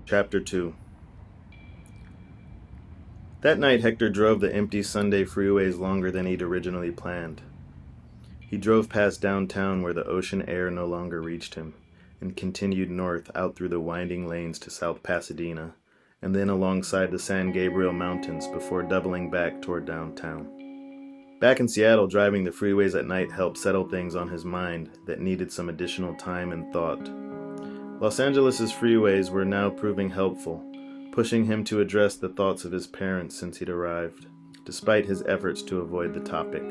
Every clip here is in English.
Chapter 2. That night, Hector drove the empty Sunday freeways longer than he'd originally planned. He drove past downtown where the ocean air no longer reached him, and continued north out through the winding lanes to South Pasadena, and then alongside the San Gabriel Mountains before doubling back toward downtown. Back in Seattle, driving the freeways at night helped settle things on his mind that needed some additional time and thought. Los Angeles' freeways were now proving helpful, pushing him to address the thoughts of his parents since he'd arrived, despite his efforts to avoid the topic.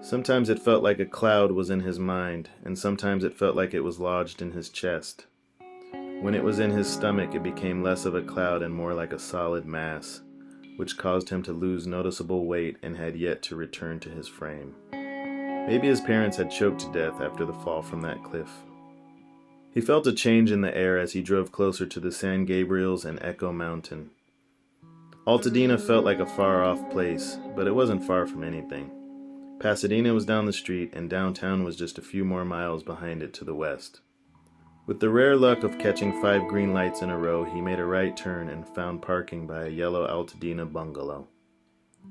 Sometimes it felt like a cloud was in his mind, and sometimes it felt like it was lodged in his chest. When it was in his stomach, it became less of a cloud and more like a solid mass, which caused him to lose noticeable weight and had yet to return to his frame. Maybe his parents had choked to death after the fall from that cliff. He felt a change in the air as he drove closer to the San Gabriels and Echo Mountain. Altadena felt like a far-off place, but it wasn't far from anything. Pasadena was down the street, and downtown was just a few more miles behind it to the west. With the rare luck of catching 5 green lights in a row, he made a right turn and found parking by a yellow Altadena bungalow.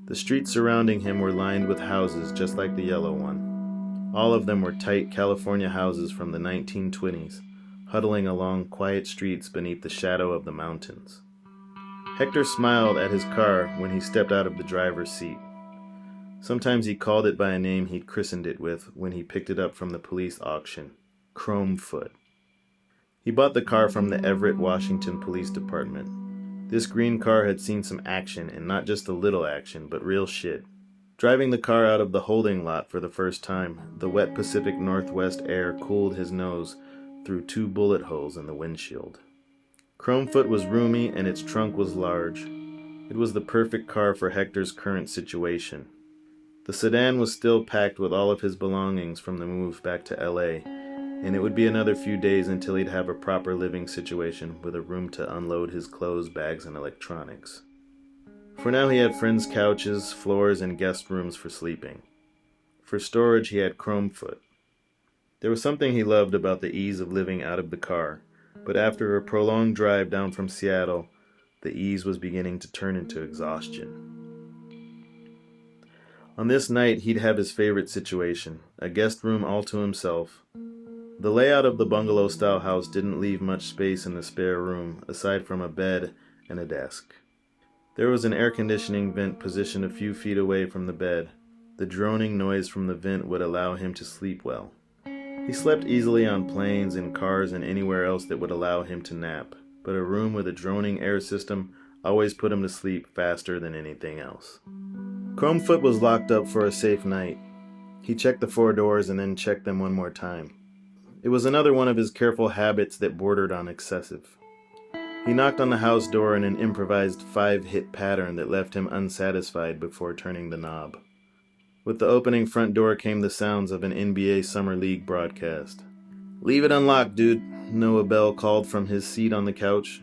The streets surrounding him were lined with houses just like the yellow one. All of them were tight California houses from the 1920s, huddling along quiet streets beneath the shadow of the mountains. Hector smiled at his car when he stepped out of the driver's seat. Sometimes he called it by a name he'd christened it with when he picked it up from the police auction, Chromefoot. He bought the car from the Everett, Washington Police Department. This green car had seen some action, and not just a little action, but real shit. Driving the car out of the holding lot for the first time, the wet Pacific Northwest air cooled his nose through 2 bullet holes in the windshield. Chromefoot was roomy and its trunk was large. It was the perfect car for Hector's current situation. The sedan was still packed with all of his belongings from the move back to LA, and it would be another few days until he'd have a proper living situation with a room to unload his clothes, bags, and electronics. For now he had friends' couches, floors, and guest rooms for sleeping. For storage he had Chromefoot. There was something he loved about the ease of living out of the car, but after a prolonged drive down from Seattle, the ease was beginning to turn into exhaustion. On this night, he'd have his favorite situation, a guest room all to himself. The layout of the bungalow-style house didn't leave much space in the spare room, aside from a bed and a desk. There was an air conditioning vent positioned a few feet away from the bed. The droning noise from the vent would allow him to sleep well. He slept easily on planes, in cars, and anywhere else that would allow him to nap, but a room with a droning air system always put him to sleep faster than anything else. Chromefoot was locked up for a safe night. He checked the 4 doors and then checked them one more time. It was another one of his careful habits that bordered on excessive. He knocked on the house door in an improvised 5-hit pattern that left him unsatisfied before turning the knob. With the opening front door came the sounds of an NBA Summer League broadcast. "Leave it unlocked, dude," Noah Bell called from his seat on the couch.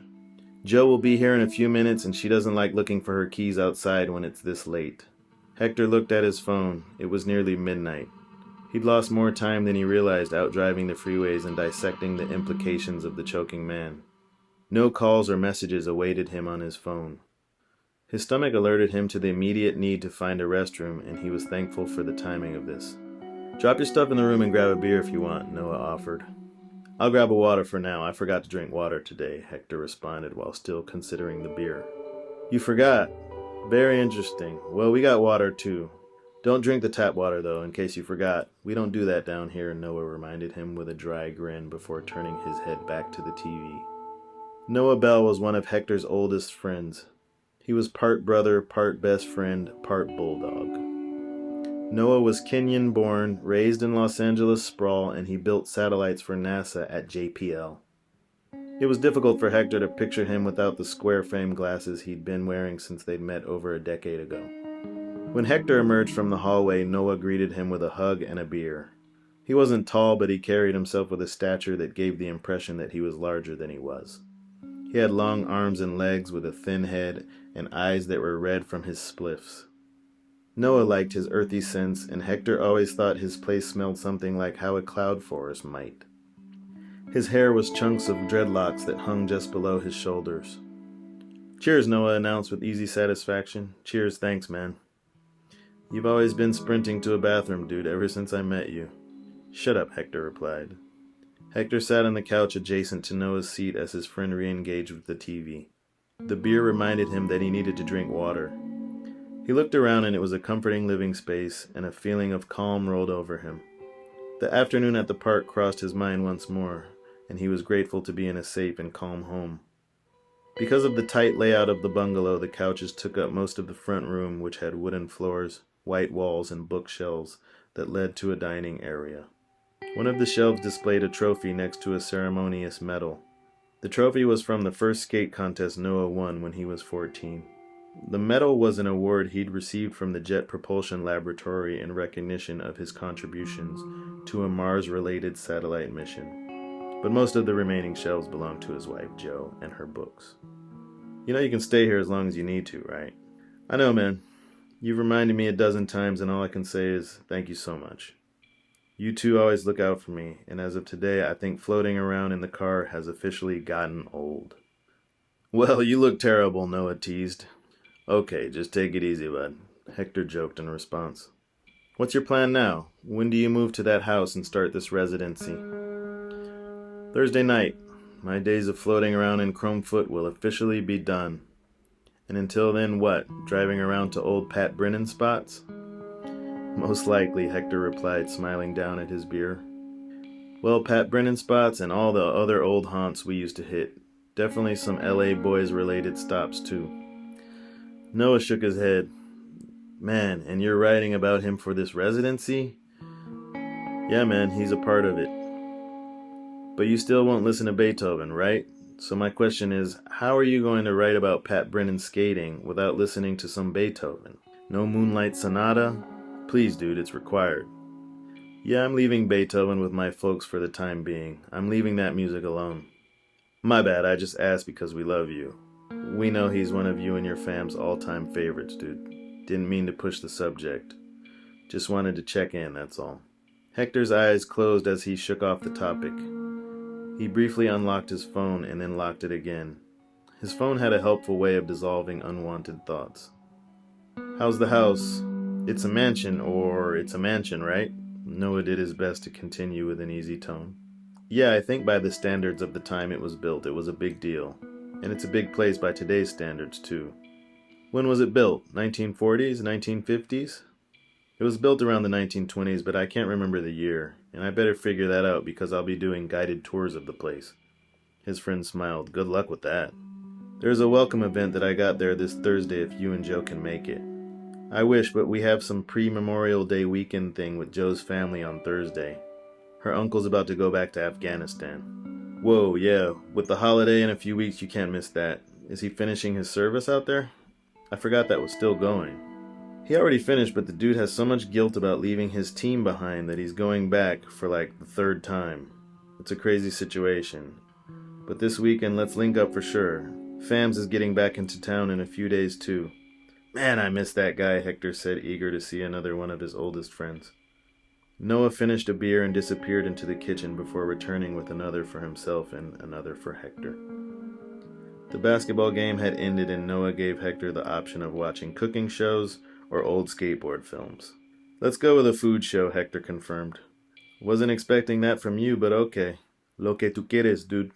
"Joe will be here in a few minutes and she doesn't like looking for her keys outside when it's this late." Hector looked at his phone. It was nearly midnight. He'd lost more time than he realized out driving the freeways and dissecting the implications of the choking man. No calls or messages awaited him on his phone. His stomach alerted him to the immediate need to find a restroom, and he was thankful for the timing of this. "Drop your stuff in the room and grab a beer if you want," Noah offered. "I'll grab a water for now. I forgot to drink water today," Hector responded while still considering the beer. "You forgot? Very interesting. Well, we got water too. Don't drink the tap water, though, in case you forgot. We don't do that down here," Noah reminded him with a dry grin before turning his head back to the TV. Noah Bell was one of Hector's oldest friends. He was part brother, part best friend, part bulldog. Noah was Kenyan-born, raised in Los Angeles sprawl, and he built satellites for NASA at JPL. It was difficult for Hector to picture him without the square-frame glasses he'd been wearing since they'd met over a decade ago. When Hector emerged from the hallway, Noah greeted him with a hug and a beer. He wasn't tall, but he carried himself with a stature that gave the impression that he was larger than he was. He had long arms and legs with a thin head and eyes that were red from his spliffs. Noah liked his earthy scents, and Hector always thought his place smelled something like how a cloud forest might. His hair was chunks of dreadlocks that hung just below his shoulders. "Cheers," Noah announced with easy satisfaction. "Cheers, thanks, man." "You've always been sprinting to a bathroom, dude, ever since I met you." "Shut up," Hector replied. Hector sat on the couch adjacent to Noah's seat as his friend re-engaged with the TV. The beer reminded him that he needed to drink water. He looked around and it was a comforting living space, and a feeling of calm rolled over him. The afternoon at the park crossed his mind once more, and he was grateful to be in a safe and calm home. Because of the tight layout of the bungalow, the couches took up most of the front room, which had wooden floors, white walls, and bookshelves that led to a dining area. One of the shelves displayed a trophy next to a ceremonious medal. The trophy was from the first skate contest Noah won when he was 14. The medal was an award he'd received from the Jet Propulsion Laboratory in recognition of his contributions to a Mars-related satellite mission. But most of the remaining shelves belonged to his wife, Jo, and her books. "You know you can stay here as long as you need to, right?" "I know, man. You've reminded me a dozen times, and all I can say is thank you so much. You two always look out for me, and as of today, I think floating around in the car has officially gotten old." "Well, you look terrible," Noah teased. "Okay, just take it easy, bud," Hector joked in response. "What's your plan now? When do you move to that house and start this residency?" "Thursday night. My days of floating around in Chromefoot will officially be done. And until then, what? Driving around to old Pat Brennan spots?" "Most likely," Hector replied, smiling down at his beer. "Well, Pat Brennan spots and all the other old haunts we used to hit. Definitely some LA boys-related stops, too." Noah shook his head. "Man, and you're writing about him for this residency?" "Yeah, man, he's a part of it." "But you still won't listen to Beethoven, right? So my question is, how are you going to write about Pat Brennan skating without listening to some Beethoven? No Moonlight Sonata? Please, dude, it's required." "Yeah, I'm leaving Beethoven with my folks for the time being. I'm leaving that music alone." "My bad, I just asked because we love you. We know he's one of you and your fam's all-time favorites, dude. Didn't mean to push the subject. Just wanted to check in, that's all." Hector's eyes closed as he shook off the topic. He briefly unlocked his phone and then locked it again. His phone had a helpful way of dissolving unwanted thoughts. "How's the house? It's a mansion, right?" Noah did his best to continue with an easy tone. "Yeah, I think by the standards of the time it was built, it was a big deal. And it's a big place by today's standards, too." "When was it built? 1940s? 1950s? "It was built around the 1920s, but I can't remember the year, and I better figure that out because I'll be doing guided tours of the place." His friend smiled. "Good luck with that." "There's a welcome event that I got there this Thursday if you and Jo can make it." "I wish, but we have some pre-Memorial Day weekend thing with Jo's family on Thursday. Her uncle's about to go back to Afghanistan." "Whoa, yeah, with the holiday in a few weeks you can't miss that. Is he finishing his service out there? I forgot that was still going." "He already finished, but the dude has so much guilt about leaving his team behind that he's going back for like the third time. It's a crazy situation. But this weekend, let's link up for sure. Fams is getting back into town in a few days too." "Man, I miss that guy," Hector said, eager to see another one of his oldest friends. Noah finished a beer and disappeared into the kitchen before returning with another for himself and another for Hector. The basketball game had ended and Noah gave Hector the option of watching cooking shows or old skateboard films. "Let's go with a food show," Hector confirmed. "Wasn't expecting that from you, but okay. Lo que tú quieres, dude."